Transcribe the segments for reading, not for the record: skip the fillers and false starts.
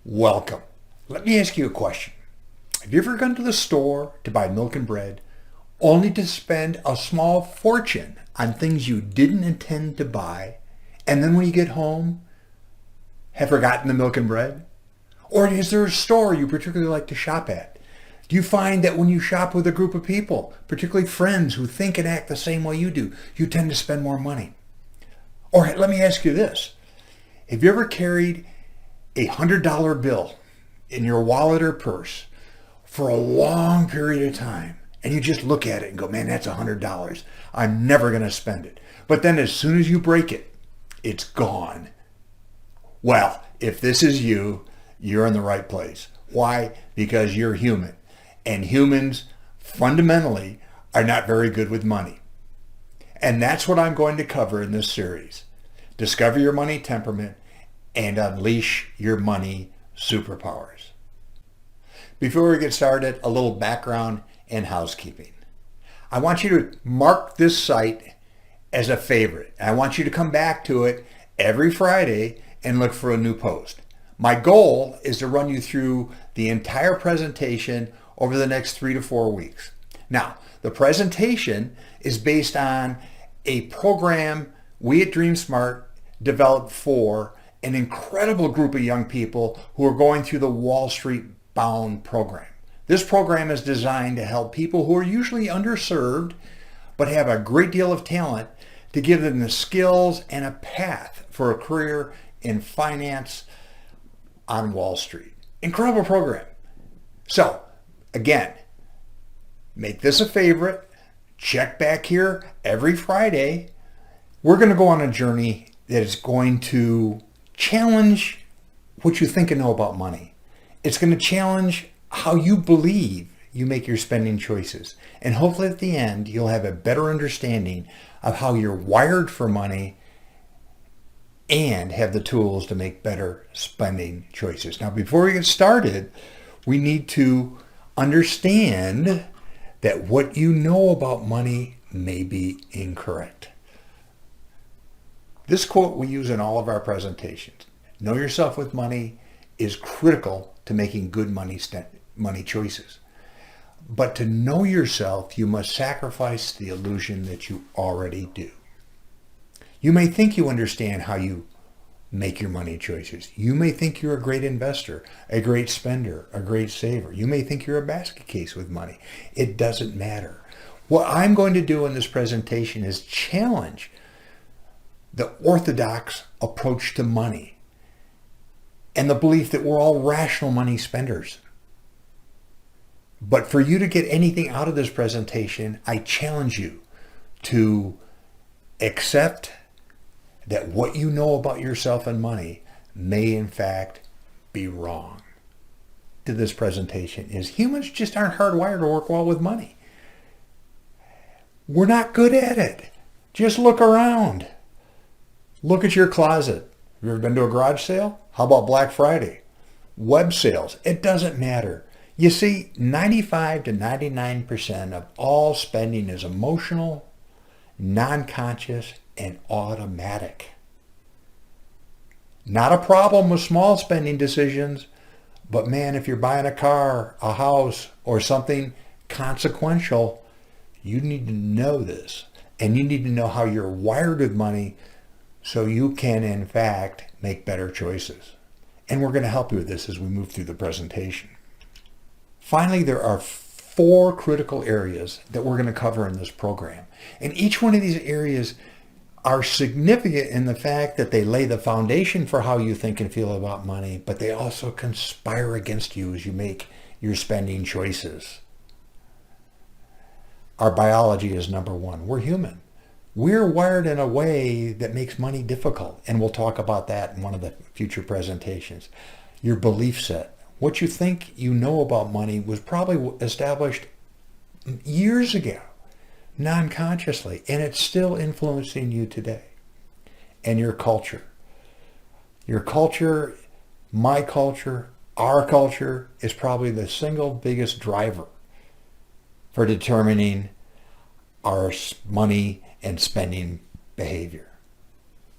Welcome. Let me ask you a question. Have you ever gone to the store to buy milk and bread only to spend a small fortune on things you didn't intend to buy, and then when you get home, have forgotten the milk and bread? Or is there a store you particularly like to shop at? Do you find that when you shop with a group of people, particularly friends who think and act the same way you do, you tend to spend more money? Or let me ask you this. Have you ever carried a $100 bill in your wallet or purse for a long period of time, and you just look at it and go, man, that's $100. I'm never going to spend it. But then as soon as you break it, it's gone. Well, if this is you, you're in the right place. Why? Because you're human. And humans fundamentally are not very good with money. And that's what I'm going to cover in this series. Discover your money temperament and unleash your money superpowers. Before we get started, a little background and housekeeping. I want you to mark this site as a favorite. I want you to come back to it every Friday and look for a new post. My goal is to run you through the entire presentation over the next 3 to 4 weeks. Now, the presentation is based on a program we at Dream Smart developed for an incredible group of young people who are going through the Wall Street Bound program. This program is designed to help people who are usually underserved but have a great deal of talent to give them the skills and a path for a career in finance on Wall Street. Incredible program. So, again, make this a favorite. Check back here every Friday. We're going to go on a journey that is going to challenge what you think and know about money. It's going to challenge how you believe you make your spending choices. And hopefully at the end, you'll have a better understanding of how you're wired for money and have the tools to make better spending choices. Now, before we get started, we need to understand that what you know about money may be incorrect. This quote we use in all of our presentations. Know yourself with money is critical to making good money choices. But to know yourself, you must sacrifice the illusion that you already do. You may think you understand how you make your money choices. You may think you're a great investor, a great spender, a great saver. You may think you're a basket case with money. It doesn't matter. What I'm going to do in this presentation is challenge the orthodox approach to money and the belief that we're all rational money spenders. But for you to get anything out of this presentation, I challenge you to accept that what you know about yourself and money may in fact be wrong. To this presentation is humans just aren't hardwired to work well with money. We're not good at it. Just look around. Look at your closet. Have you ever been to a garage sale? How about Black Friday? Web sales. It doesn't matter. You see, 95 to 99% of all spending is emotional, non-conscious, and automatic. Not a problem with small spending decisions, but man, if you're buying a car, a house, or something consequential, you need to know this. And you need to know how you're wired with money so you can, in fact, make better choices. And we're going to help you with this as we move through the presentation. Finally, there are 4 critical areas that we're going to cover in this program. And each one of these areas are significant in the fact that they lay the foundation for how you think and feel about money, but they also conspire against you as you make your spending choices. Our biology is number 1. We're human. We're wired in a way that makes money difficult, and we'll talk about that in one of the future presentations. Your belief set. What you think you know about money was probably established years ago, non-consciously, and it's still influencing you today. And your culture. Your culture, my culture, our culture is probably the single biggest driver for determining our money and spending behavior.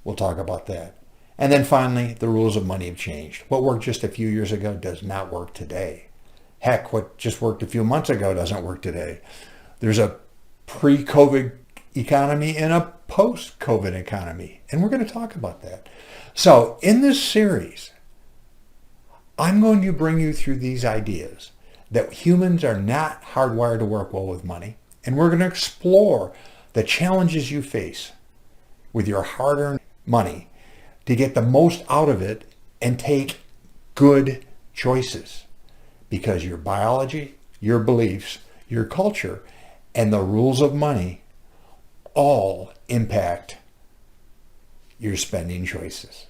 We'll talk about that. And then finally, the rules of money have changed. What worked just a few years ago does not work today. Heck, what just worked a few months ago doesn't work today. There's a pre-COVID economy and a post-COVID economy, and we're going to talk about that. So in this series, I'm going to bring you through these ideas that humans are not hardwired to work well with money, and we're going to explore the challenges you face with your hard-earned money to get the most out of it and take good choices, because your biology, your beliefs, your culture, and the rules of money all impact your spending choices.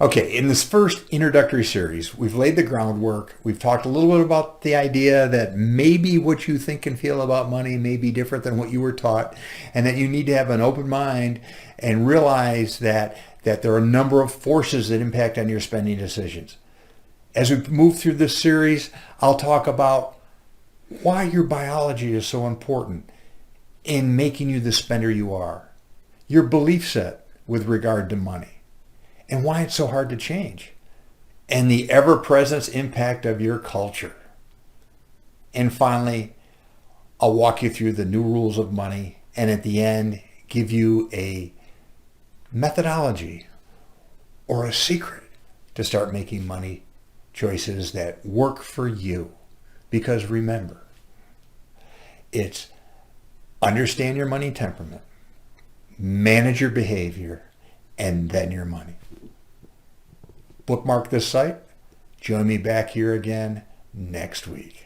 Okay, in this first introductory series, we've laid the groundwork. We've talked a little bit about the idea that maybe what you think and feel about money may be different than what you were taught, and that you need to have an open mind and realize that there are a number of forces that impact on your spending decisions. As we move through this series, I'll talk about why your biology is so important in making you the spender you are, your belief set with regard to money, and why it's so hard to change, and the ever-present impact of your culture. And finally, I'll walk you through the new rules of money, and at the end, give you a methodology or a secret to start making money choices that work for you. Because remember, it's understand your money temperament, manage your behavior, and then your money. Bookmark this site. Join me back here again next week.